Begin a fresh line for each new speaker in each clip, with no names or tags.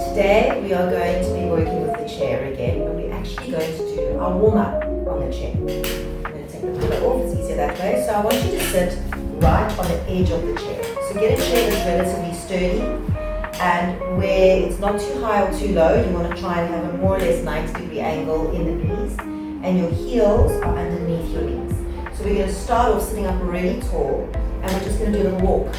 Today we are going to be working with the chair again, but we're actually going to do our warm-up on the chair. I'm going to take the pillow off, it's easier that way. So I want you to sit right on the edge of the chair. So get a chair that's relatively sturdy, and where it's not too high or too low, you want to try and have a more or less 90-degree angle in the knees, and your heels are underneath your knees. So we're going to start off sitting up really tall, and we're just going to do a little walk.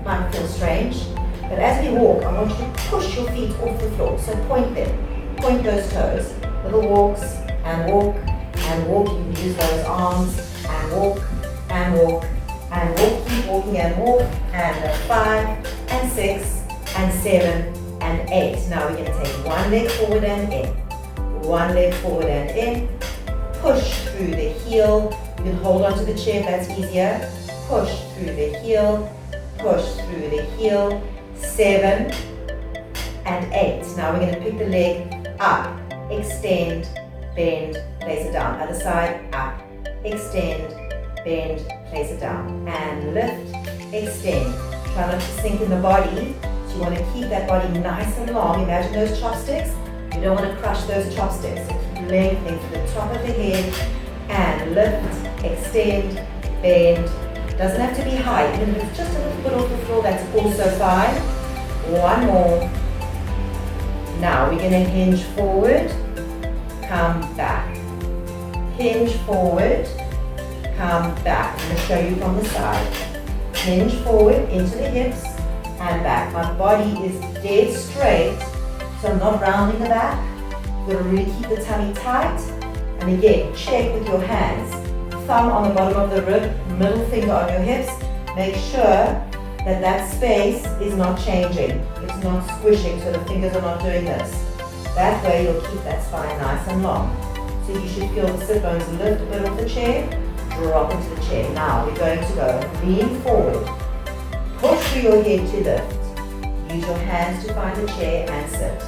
Might feel strange, but as we walk, I want you to push your feet off the floor. So point them, point those toes. Little walks, and walk, and walk. You can use those arms, and walk, and walk, and walk. Keep walking and walk, and 5, and 6, and 7, and 8. Now we're going to take one leg forward and in, one leg forward and in. Push through the heel. You can hold onto the chair if that's easier. Push through the heel, push through the heel. 7 and 8. Now we're going to pick the leg up, extend, bend, place it down. Other side, up, extend, bend, place it down. And lift, extend. Try not to sink in the body. So you want to keep that body nice and long. Imagine those chopsticks. You don't want to crush those chopsticks. So keep lengthening to the top of the head. And lift, extend, bend. Doesn't have to be high. Even if it's just a little bit off the floor, that's also fine. One more. Now we're going to hinge forward, come back. Hinge forward, come back. I'm going to show you from the side. Hinge forward into the hips and back. My body is dead straight, so I'm not rounding the back. You're going to really keep the tummy tight. And again, check with your hands. Thumb on the bottom of the rib, middle finger on your hips. Make sure that that space is not changing. It's not squishing, so the fingers are not doing this. That way you'll keep that spine nice and long. So you should feel the sit bones lift a bit off the chair, drop into the chair. Now we're going to go lean forward, push through your head to lift. Use your hands to find the chair and sit.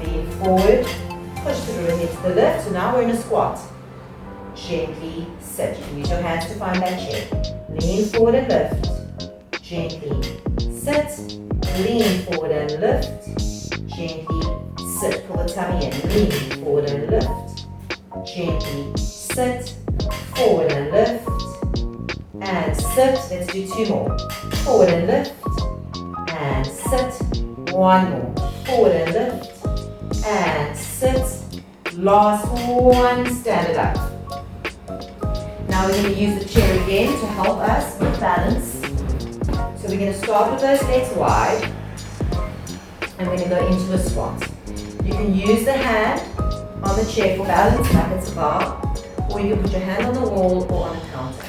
Lean forward, push through your head to the lift. So now we're in a squat. Gently sit. You can use your hands to find that chair. Lean forward and lift. Gently sit. Lean forward and lift. Gently sit. Pull the tummy in. Lean forward and lift. Gently sit. Forward and lift. And sit. Let's do 2 more. Forward and lift. And sit. 1 more. Forward and lift. And sit. Last one. Stand it up. Now we're going to use the chair again to help us with balance. So we're going to start with those legs wide, and we're going to go into a squat. You can use the hand on the chair for balance like it's a bar, or you can put your hand on the wall or on a counter.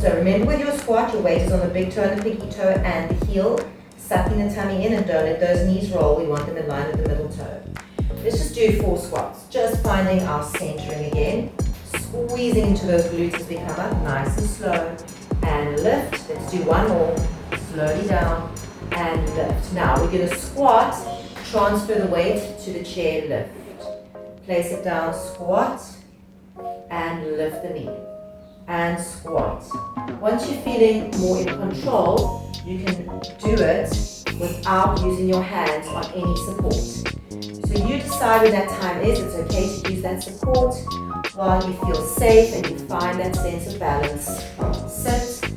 So remember with your squat, your weight is on the big toe and the pinky toe and the heel, sucking the tummy in, and don't let those knees roll. We want them in line with the middle toe. Let's just do 4 squats, just finding our centering again. Squeezing into those glutes as we come up, nice and slow, and lift. Let's do 1 more, slowly down, and lift. Now we're going to squat, transfer the weight to the chair, lift. Place it down, squat, and lift the knee, and squat. Once you're feeling more in control, you can do it without using your hands on any support. So you decide when that time is. It's okay to use that support while you feel safe and you find that sense of balance. Sit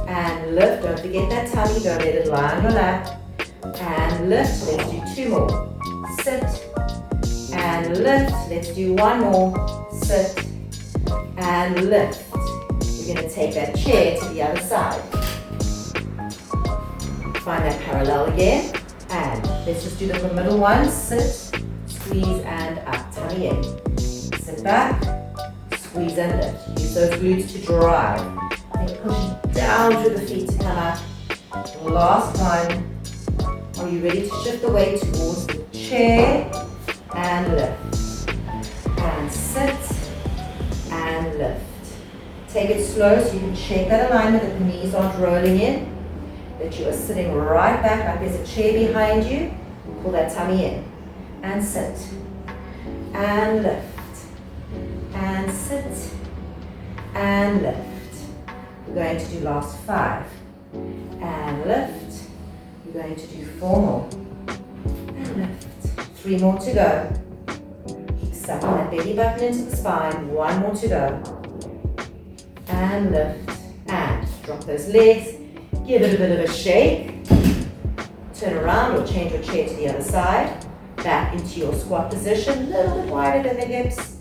and lift. Don't forget that tummy. Don't let it lie on your lap. And lift. Let's do 2 more. Sit and lift. Let's do 1 more. Sit and lift. We're going to take that chair to the other side. Find that parallel again. And let's just do the middle one. Sit, squeeze, and up. Tummy in. Sit back, squeeze and lift. Use those glutes to drive. And push down through the feet to come up. Last one. Are you ready to shift the weight towards the chair? And lift. And sit and lift. Take it slow so you can check that alignment, that the knees aren't rolling in. That you are sitting right back like there's a chair behind you. Pull that tummy in. And sit. And lift. And sit. And lift. We're going to do last 5. And lift. We're going to do 4 more. And lift. 3 more to go. Keep sucking that belly button into the spine. 1 more to go. And lift. And drop those legs. Give it a bit of a shake. Turn around or change your chair to the other side. Back into your squat position. A little bit wider than the hips.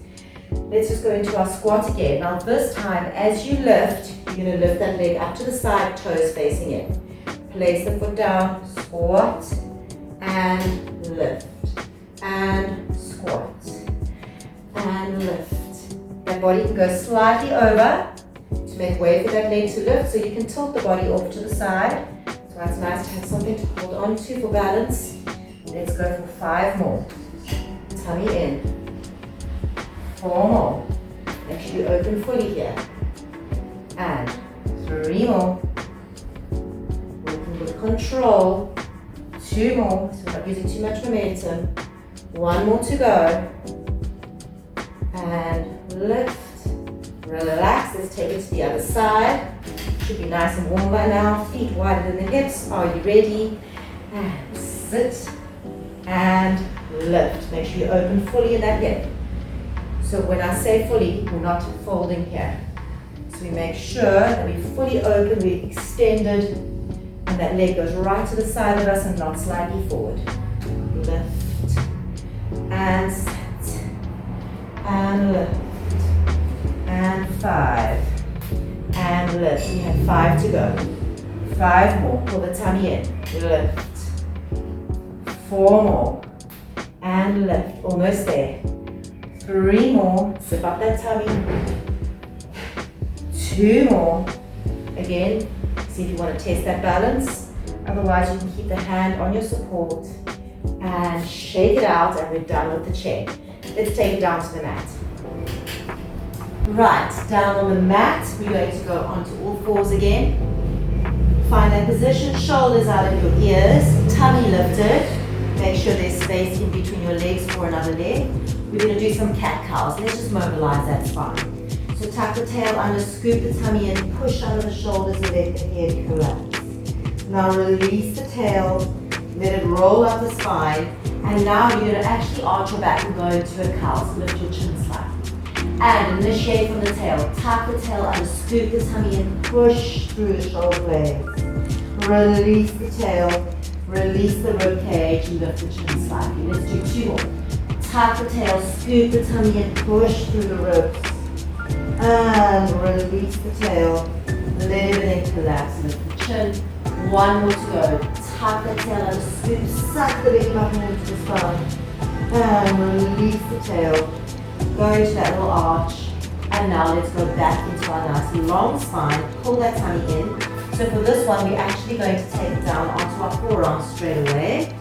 Let's just go into our squat again. Now this time, as you lift, you're going to lift that leg up to the side, toes facing in. Place the foot down, squat, and lift. And squat. And lift. That body can go slightly over to make way for that leg to lift, so you can tilt the body off to the side. So it's nice to have something to hold on to for balance. Let's go for 5 more. Tummy in. 4 more. Make sure you open fully here. And 3 more. Working with control. 2 more, so we're not using too much momentum. 1 more to go. And lift. Relax. Let's take it to the other side. Should be nice and warm by now. Feet wider than the hips. Are you ready? And sit. And lift. Make sure you open fully in that hip. So when I say fully, we're not folding here. So we make sure that we're fully open, we're extended, and that leg goes right to the side of us and not slightly forward. Lift. And sit. And lift. And 5. And lift. We have 5 to go. 5 more. Pull the tummy in. Lift. 4 more. And lift. Almost there. 3 more. Zip up that tummy. 2 more. Again, see if you want to test that balance. Otherwise, you can keep the hand on your support and shake it out, and we're done with the chair. Let's take it down to the mat. Right, down on the mat, we're going to go onto all fours again. Find that position, shoulders out of your ears, tummy lifted. Make sure there's space in between your legs for another leg. We're going to do some cat cows. Let's just mobilize that spine. So tuck the tail under, scoop the tummy in, push under the shoulders and let the head collapse. Now release the tail, let it roll up the spine, and now you're going to actually arch your back and go into a cow. So lift your chin slightly. And initiate from the tail. Tuck the tail under, scoop the tummy in, push through the shoulder blades. Release the tail, release the rib cage, and lift the chin slightly. Let's do 2 more. Tuck the tail, scoop the tummy in, push through the ribs. And release the tail, let everything collapse, lift the chin. 1 more to go. Tuck the tail under, scoop, suck the belly button into the spine. And release the tail. Go into that little arch. And now let's go back into our nice long spine. Pull that tummy in. So for this one, we're actually going to take it down onto our forearms straight away.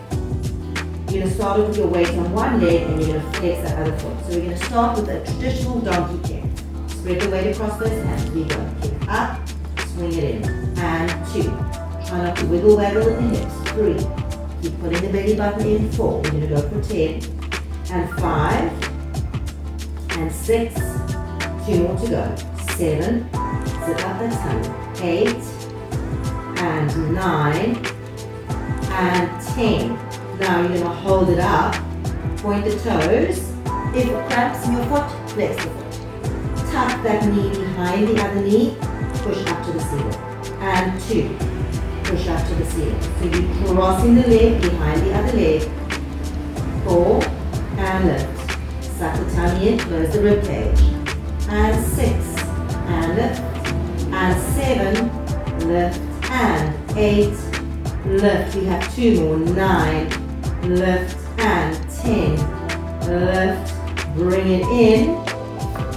You're going to start with your weight on one leg and you're going to flex that other foot. So we're going to start with a traditional donkey kick. Spread the weight across those hands. We go. Kick up, swing it in. And 2. Try not to wiggle waggle with the hips. 3. Keep putting the belly button in. 4. We're going to go for 10. And 5. And 6. 2 more to go. 7. Zip up that tummy. 8. And 9. And 10. Now you're going to hold it up. Point the toes. If it cramps in your foot, flex the foot. Tuck that knee behind the other knee, push up to the ceiling. And 2, push up to the ceiling. So you're crossing the leg behind the other leg. 4, and lift. Suck the tummy in, close the rib cage. And 6, and lift. And 7, lift. And 8, lift. We have 2 more. 9, lift. And 10, lift. Bring it in.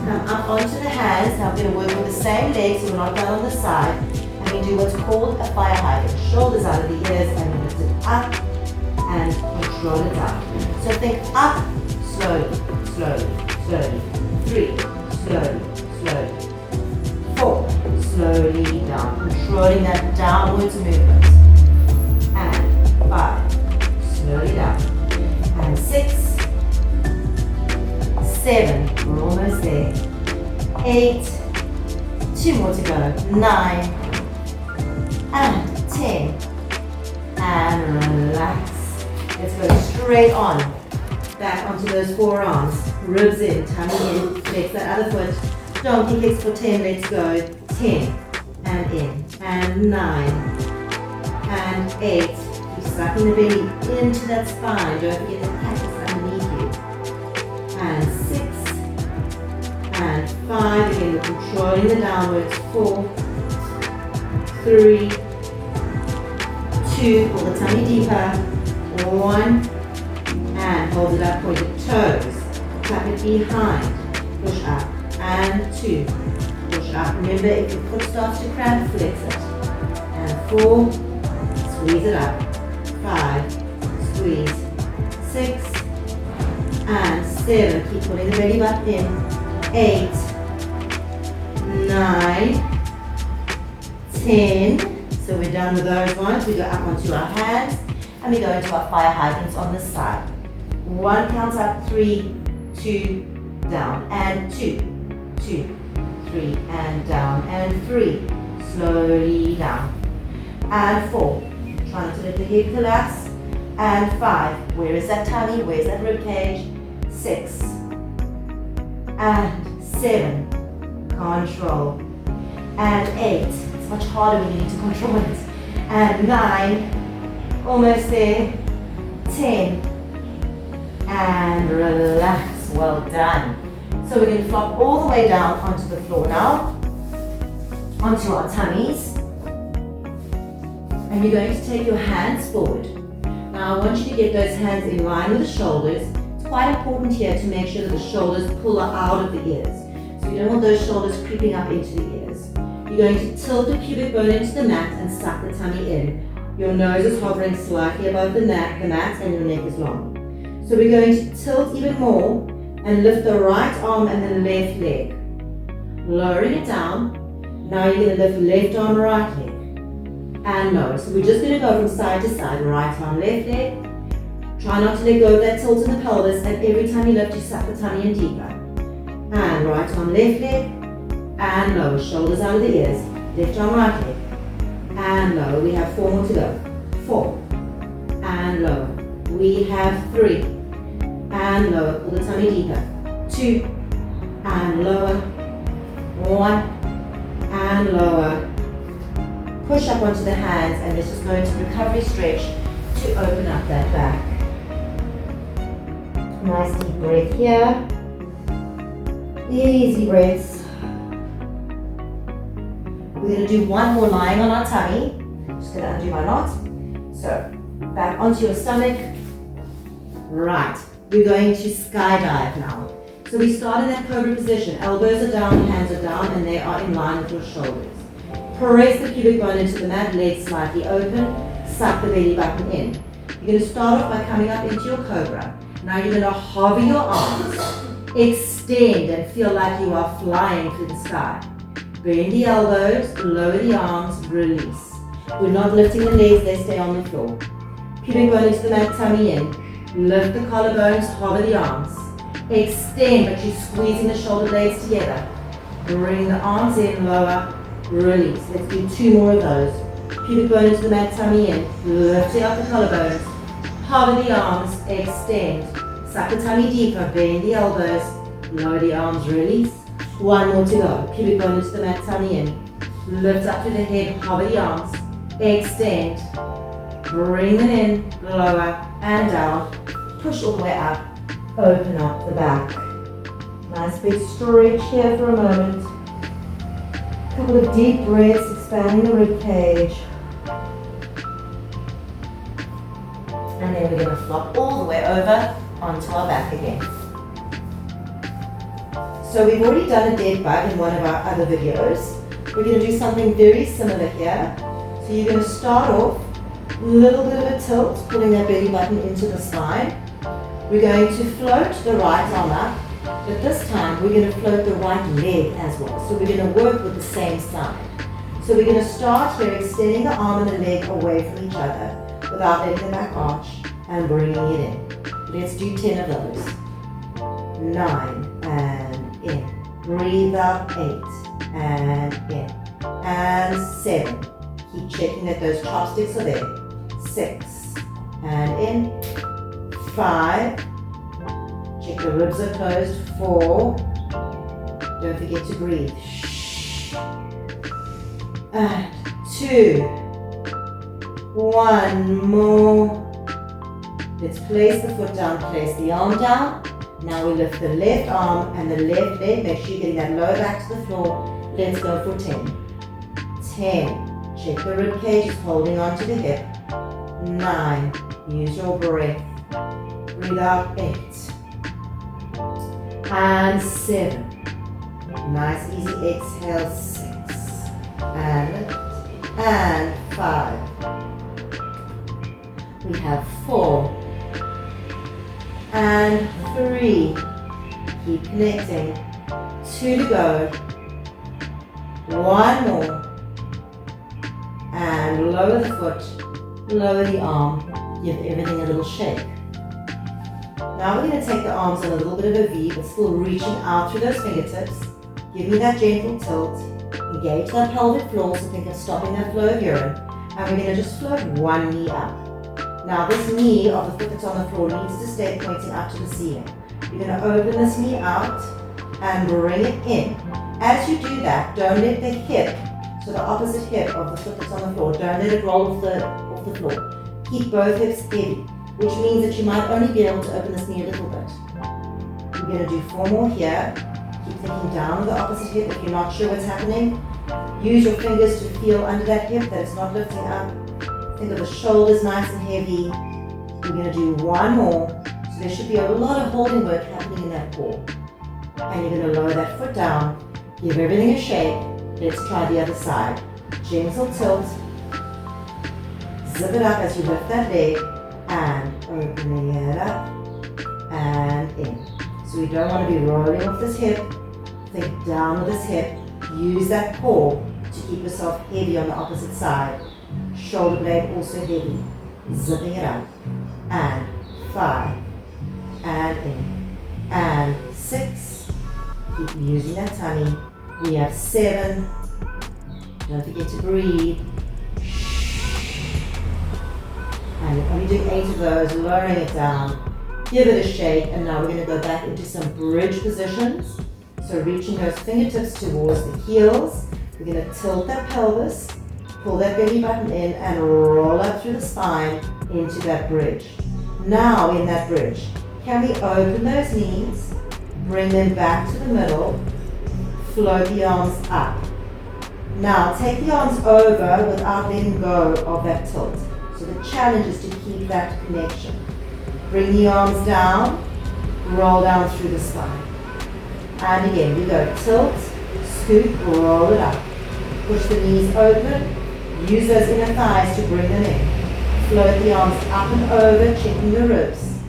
Come up onto the hands. Now we're going to work with the same legs, so we're not down on the side. And we do what's called a fire hydrant. Shoulders out of the ears, and we lift it up and control it down. So think up, slowly, slowly, slowly. 3, slowly, slowly. 4, slowly down. Controlling that downwards movement. And 5, slowly down. And 6, 7, we're almost there. 8, 2 more to go. 9, and 10. And relax. Let's go straight on. Back onto those forearms. Ribs in, tummy in. Flex that other foot. Donkey kicks for 10. Let's go. 10. And in. And 9. And 8. Keep sucking the belly into that spine. Don't forget the cat is underneath you. And 6. And 5. Again, we're controlling the downwards. 4. 3. 2. Pull the tummy deeper. 1. And hold it up, point the toes. Tap it behind. Push up. And 2. Push up. Remember, if your foot starts to cramp, flex it. And 4. Squeeze it up. 5. Squeeze. 6. And 7. Keep pulling the belly button in. 8. 9. 10. So we're done with those ones. We go up onto our hands and we go into our fire hydrants on this side. 1 count up, 3, 2, down, and 2, 2, 3, and down, and 3, slowly down, and 4, try not to let the hip collapse, and 5, where is that tummy, where's that rib cage, 6, and 7, control, and 8, it's much harder when you need to control it, and 9, almost there, 10, and relax, well done. So we're going to flop all the way down onto the floor now, onto our tummies, and you're going to take your hands forward. Now I want you to get those hands in line with the shoulders. It's quite important here to make sure that the shoulders pull out of the ears. So you don't want those shoulders creeping up into the ears. You're going to tilt the pubic bone into the mat and suck the tummy in. Your nose is hovering slightly above the mat and your neck is long. So we're going to tilt even more and lift the right arm and the left leg. Lowering it down. Now you're going to lift left arm, right leg. And lower. So we're just going to go from side to side. Right arm, left leg. Try not to let go of that tilt in the pelvis, and every time you lift, you suck the tummy in deeper. And right arm, left leg. And lower. Shoulders out of the ears. Left arm, right leg. And lower. We have 4 more to go. 4. And lower. We have 3. And lower, pull the tummy deeper. 2, and lower. 1, and lower. Push up onto the hands, and let's just go into recovery stretch to open up that back. Nice deep breath here. Easy breaths. We're going to do one more lying on our tummy. Just going to undo my knot. So, back onto your stomach. Right. We're going to skydive now. So we start in that cobra position. Elbows are down, hands are down, and they are in line with your shoulders. Press the pubic bone into the mat, legs slightly open, suck the belly button in. You're going to start off by coming up into your cobra. Now you're going to hover your arms, extend and feel like you are flying through the sky. Bend the elbows, lower the arms, release. We're not lifting the legs, they stay on the floor. Pubic bone into the mat, tummy in. Lift the collarbones, hover the arms. Extend, but you're squeezing the shoulder blades together. Bring the arms in, lower, release. Let's do 2 more of those. Pubic bone into the mat, tummy in. Lifting up the collarbones. Hover the arms, extend. Suck the tummy deeper, bend the elbows. Lower the arms, release. 1 more to go. Pubic bone into the mat, tummy in. Lift up to the head, hover the arms. Extend. Bring them in, lower and down. Push all the way up. Open up the back. Nice big stretch here for a moment. Couple of deep breaths, expanding the rib cage. And then we're going to flop all the way over onto our back again. So we've already done a dead bug in one of our other videos. We're going to do something very similar here. So you're going to start off, a little bit of a tilt, pulling that belly button into the spine. We're going to float the right arm up, but this time we're going to float the right leg as well. So we're going to work with the same side. So we're going to start here, extending the arm and the leg away from each other without letting the back arch and bringing it in. Let's do 10 of those. 9 and in. Breathe out, 8 and in. And 7. Keep checking that those chopsticks are there. 6 and in. 5 Check the ribs are closed. 4. Don't forget to breathe. And 2. 1 more. Let's place the foot down, place the arm down. Now we lift the left arm and the left leg. Make sure you're getting that lower back to the floor. Let's go for 10. 10. Check the rib cage is holding on to the hip. 9. Use your breath. Breathe out. 8. And 7. Nice easy exhale. 6. And 5. We have 4. And 3. Keep connecting. 2 to go. 1 more. And lower the foot, lower the arm. Give everything a little shake. Now we're going to take the arms in a little bit of a V, but still reaching out through those fingertips. Give me that gentle tilt. Engage that pelvic floor, so think of stopping that flow of urine. And we're going to just float one knee up. Now this knee of the foot that's on the floor needs to stay pointing up to the ceiling. You're going to open this knee out and bring it in. As you do that, don't let the hip, so the opposite hip of the foot that's on the floor, don't let it roll off the floor. Keep both hips heavy, which means that you might only be able to open this knee a little bit. We're going to do 4 more here. Keep thinking down with the opposite hip. If you're not sure what's happening, use your fingers to feel under that hip that it's not lifting up. Think of the shoulders nice and heavy. We're going to do 1 more. So there should be a lot of holding work happening in that core. And you're going to lower that foot down. Give everything a shake. Let's try the other side. Gentle tilt. Zip it up as you lift that leg. And opening it up. And in. So we don't want to be rolling off this hip. Think down with this hip. Use that core to keep yourself heavy on the opposite side. Shoulder blade also heavy. Zipping it up. And 5. And in. And 6. Keep using that tummy. We have 7. Don't forget to breathe. And we're only doing 8 of those, lowering it down. Give it a shake, and now we're going to go back into some bridge positions. So reaching those fingertips towards the heels. We're going to tilt that pelvis, pull that belly button in, and roll up through the spine into that bridge. Now in that bridge, can we open those knees, bring them back to the middle, float the arms up. Now take the arms over without letting go of that tilt. So the challenge is to keep that connection. Bring the arms down, roll down through the spine. And again, we go tilt, scoop, roll it up. Push the knees open, use those inner thighs to bring them in. Float the arms up and over, checking the ribs.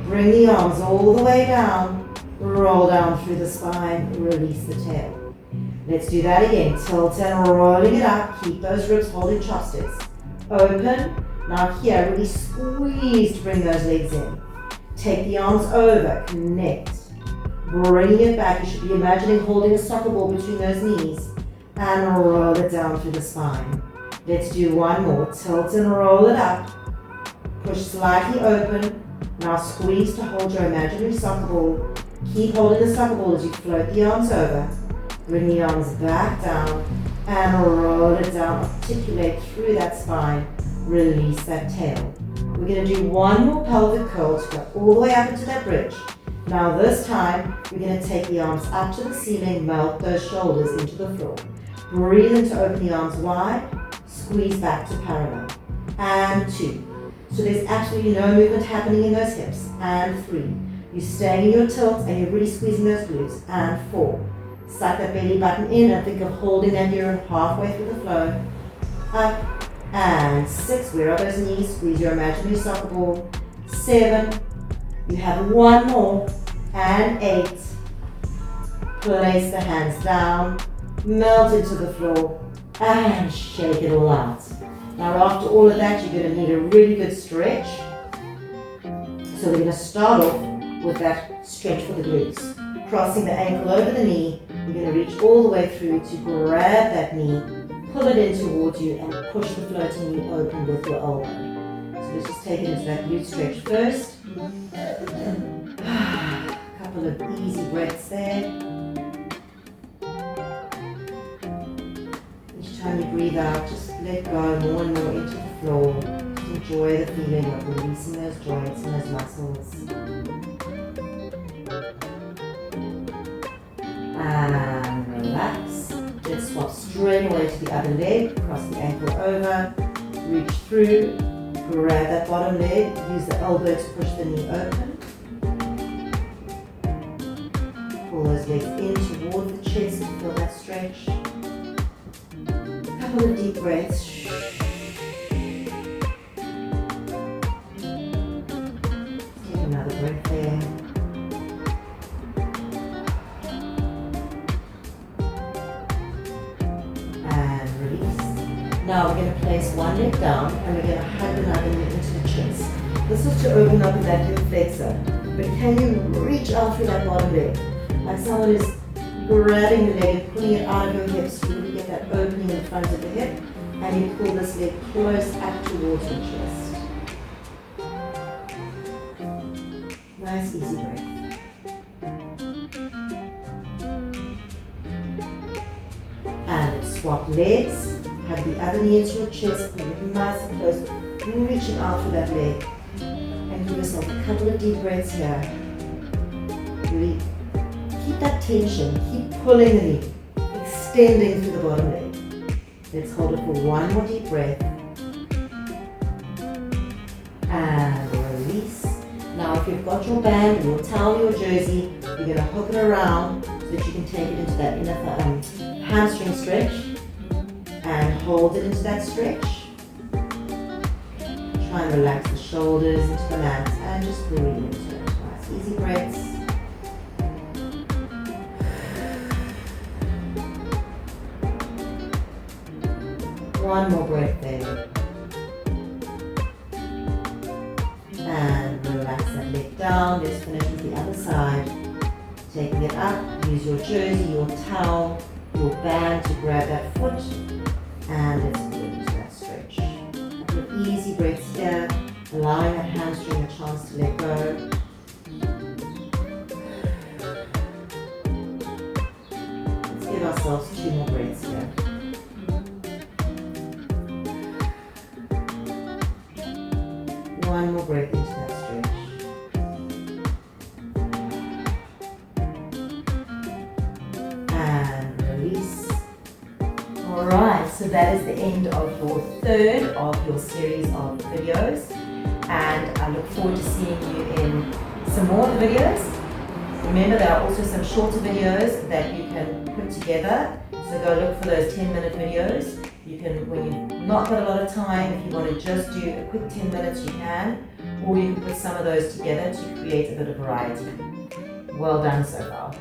Bring the arms all the way down, roll down through the spine, release the tail. Let's do that again. Tilt and rolling it up. Keep those ribs holding chopsticks. Open. Now here, really squeeze to bring those legs in. Take the arms over. Connect. Bringing it back. You should be imagining holding a soccer ball between those knees. And roll it down through the spine. Let's do 1 more. Tilt and roll it up. Push slightly open. Now squeeze to hold your imaginary soccer ball. Keep holding the soccer ball as you float the arms over. Bring the arms back down and roll it down. Articulate through that spine. Release that tail. We're going to do 1 more pelvic curl to go all the way up into that bridge. Now this time, we're going to take the arms up to the ceiling, melt those shoulders into the floor. Breathe in to open the arms wide. Squeeze back to parallel. And 2. So there's absolutely no movement happening in those hips. And 3. You're staying in your tilt and you're really squeezing those glutes. And 4. Suck that belly button in and think of holding that urine halfway through the flow. Up. And 6. Where are those knees? Squeeze your imaginary soccer ball. 7. You have 1 more. And 8. Place the hands down. Melt into the floor. And shake it all out. Now after all of that, you're going to need a really good stretch. So we're going to start off with that stretch for the glutes. Crossing the ankle over the knee. You're going to reach all the way through to grab that knee, pull it in towards you, and push the floating knee open with your elbow. So let's just take it into that glute stretch first. couple of easy breaths there. Each time you breathe out, just let go more and more into the floor. Just enjoy the feeling of releasing those joints and those muscles. And relax. Let's swap straight away to the other leg. Cross the ankle over. Reach through. Grab that bottom leg. Use the elbow to push the knee open. Pull those legs in toward the chest to feel that stretch. Couple of deep breaths. Take another breath there. And release. Now we're going to place one leg down and we're going to hug another leg into the chest. This is to open up that hip flexor. But can you reach out through that bottom leg? Like someone is grabbing the leg and pulling it out of your hips to really get that opening in the front of the hip, and you pull this leg close up towards your chest. Nice easy breath. And let's swap legs. Hug the other knee into your chest, and look nice and close, reaching out for that leg. And give yourself a couple of deep breaths here. Really keep that tension, keep pulling the knee, extending through the bottom leg. Let's hold it for one more deep breath. And release. Now if you've got your band, your towel, your jersey, you're going to hook it around so that you can take it into that inner hamstring stretch and hold it into that stretch. Try and relax the shoulders into the mat and just breathe into it. Nice easy breaths. One more breath there. And relax that leg down. Let's finish with the other side. Taking it up, use your jersey, your towel, your band to grab that foot. And let's go into that stretch. A couple of easy breaths here, allowing that hamstring a chance to let go. Let's give ourselves 2 more breaths here. One more breath into that stretch. And release. Alright, so that is the end of your third of your series of videos. And I look forward to seeing you in some more of the videos. Remember, there are also some shorter videos that you can put together. So go look for those 10-minute videos. You can, when you've not got a lot of time, if you want to just do a quick 10 minutes, you can. Or you can put some of those together to create a bit of variety. Well done so far.